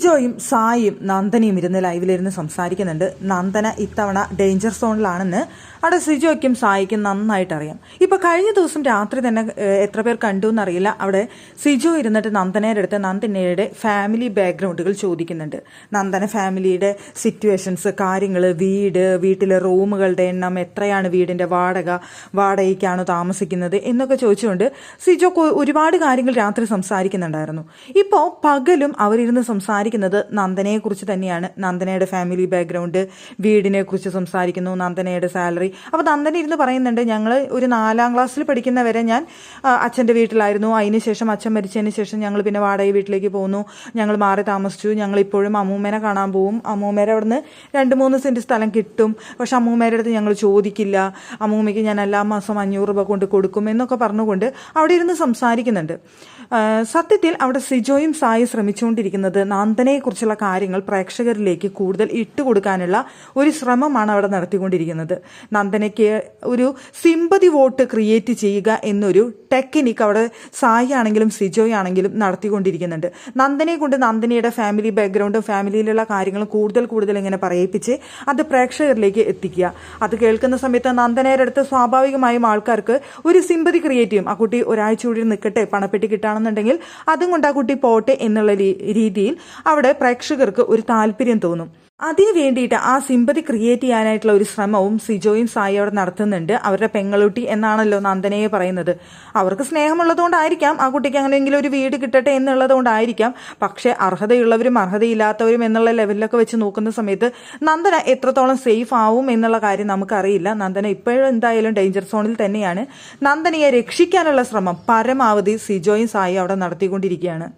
സിജോയും സായിയും നന്ദനയും ഇരുന്ന് ലൈവിലിരുന്ന് സംസാരിക്കുന്നുണ്ട്. നന്ദന ഇത്തവണ ഡേഞ്ചർ സോണിലാണെന്ന് അവിടെ സിജോയ്ക്കും സായിക്കും നന്നായിട്ട് അറിയാം. ഇപ്പൊ കഴിഞ്ഞ ദിവസം രാത്രി തന്നെ എത്ര പേർ കണ്ടു എന്നറിയില്ല, അവിടെ സിജോ ഇരുന്നിട്ട് നന്ദനയുടെ അടുത്ത് നന്ദനയുടെ ഫാമിലി ബാക്ക്ഗ്രൗണ്ടുകൾ ചോദിക്കുന്നുണ്ട്. നന്ദന ഫാമിലിയുടെ സിറ്റുവേഷൻസ്, കാര്യങ്ങൾ, വീട്ടിലെ റൂമുകളുടെ എണ്ണം, എത്രയാണ് വീടിന്റെ വാടകയ്ക്കാണോ താമസിക്കുന്നത് എന്നൊക്കെ ചോദിച്ചുകൊണ്ട് സിജോ ഒരുപാട് കാര്യങ്ങൾ രാത്രി സംസാരിക്കുന്നുണ്ടായിരുന്നു. ഇപ്പോൾ പകലും അവരിരുന്ന് സംസാരിക്കുന്നത് നന്ദനയെക്കുറിച്ച് തന്നെയാണ്. നന്ദനയുടെ ഫാമിലി ബാക്ക്ഗ്രൗണ്ട്, വീടിനെ കുറിച്ച് സംസാരിക്കുന്നു, നന്ദനയുടെ സാലറി. അപ്പോൾ നന്ദന ഇരുന്ന് പറയുന്നുണ്ട്, ഞങ്ങൾ ഒരു 4ാം ക്ലാസ്സിൽ പഠിക്കുന്നവരെ ഞാൻ അച്ഛൻ്റെ വീട്ടിലായിരുന്നു. അതിനുശേഷം അച്ഛൻ മരിച്ചതിന് ശേഷം ഞങ്ങൾ പിന്നെ വാടക വീട്ടിലേക്ക് പോകുന്നു, ഞങ്ങൾ മാറി താമസിച്ചു. ഞങ്ങൾ ഇപ്പോഴും അമ്മൂമ്മേനെ കാണാൻ പോവും. അമ്മൂമ്മേരെ അവിടെ നിന്ന് 2-3 സെൻറ്റ് സ്ഥലം കിട്ടും, പക്ഷെ അമ്മൂമ്മേരുടെ അടുത്ത് ഞങ്ങൾ ചോദിക്കില്ല. അമ്മൂമ്മയ്ക്ക് ഞാൻ എല്ലാ മാസം 500 രൂപ കൊണ്ട് കൊടുക്കും എന്നൊക്കെ പറഞ്ഞുകൊണ്ട് അവിടെ ഇരുന്ന് സംസാരിക്കുന്നുണ്ട്. സത്യത്തിൽ അവിടെ സിജോയും സായി ശ്രമിച്ചുകൊണ്ടിരിക്കുന്നത് നന്ദനയെക്കുറിച്ചുള്ള കാര്യങ്ങൾ പ്രേക്ഷകരിലേക്ക് കൂടുതൽ ഇട്ടുകൊടുക്കാനുള്ള ഒരു ശ്രമമാണ് അവിടെ നടത്തിക്കൊണ്ടിരിക്കുന്നത്. നന്ദനയ്ക്ക് ഒരു സിമ്പതി വോട്ട് ക്രിയേറ്റ് ചെയ്യുക എന്നൊരു ടെക്നിക്ക് അവിടെ സായി ആണെങ്കിലും സിജോയ് ആണെങ്കിലും നടത്തിക്കൊണ്ടിരിക്കുന്നുണ്ട്. നന്ദനയെ കൊണ്ട് നന്ദനയുടെ ഫാമിലി ബാക്ക്ഗ്രൗണ്ടും ഫാമിലിയിലുള്ള കാര്യങ്ങളും കൂടുതൽ ഇങ്ങനെ പറയിപ്പിച്ച് അത് പ്രേക്ഷകരിലേക്ക് എത്തിക്കുക. അത് കേൾക്കുന്ന സമയത്ത് നന്ദനയുടെ അടുത്ത് സ്വാഭാവികമായും ആൾക്കാർക്ക് ഒരു സിമ്പതി ക്രിയേറ്റ് ചെയ്യും. ആ കുട്ടി ഒരാഴ്ച കൂടി നിൽക്കട്ടെ, പണപ്പെട്ടി കിട്ടുകയാണെന്നുണ്ടെങ്കിൽ അതും കൊണ്ട് ആ കുട്ടി പോട്ടെ എന്നുള്ള രീതിയിൽ അവിടെ പ്രേക്ഷകർക്ക് ഒരു താല്പര്യം തോന്നും. അതിന് വേണ്ടിയിട്ട് ആ സിമ്പതി ക്രിയേറ്റ് ചെയ്യാനായിട്ടുള്ള ഒരു ശ്രമവും സിജോയും സായി അവിടെ നടത്തുന്നുണ്ട്. അവരുടെ പെങ്ങളുട്ടി എന്നാണല്ലോ നന്ദനയെ പറയുന്നത്. അവർക്ക് സ്നേഹമുള്ളതുകൊണ്ടായിരിക്കാം ആ കുട്ടിക്ക് അങ്ങനെയെങ്കിലും ഒരു വീട് കിട്ടട്ടെ എന്നുള്ളതുകൊണ്ടായിരിക്കാം. പക്ഷേ അർഹതയുള്ളവരും അർഹതയില്ലാത്തവരും എന്നുള്ള ലെവലിലൊക്കെ വെച്ച് നോക്കുന്ന സമയത്ത് നന്ദന എത്രത്തോളം സേഫ് ആവും എന്നുള്ള കാര്യം നമുക്കറിയില്ല. നന്ദന ഇപ്പോഴും എന്തായാലും ഡേഞ്ചർ സോണിൽ തന്നെയാണ്. നന്ദനയെ രക്ഷിക്കാനുള്ള ശ്രമം പരമാവധി സിജോയും സായി അവിടെ നടത്തിക്കൊണ്ടിരിക്കുകയാണ്.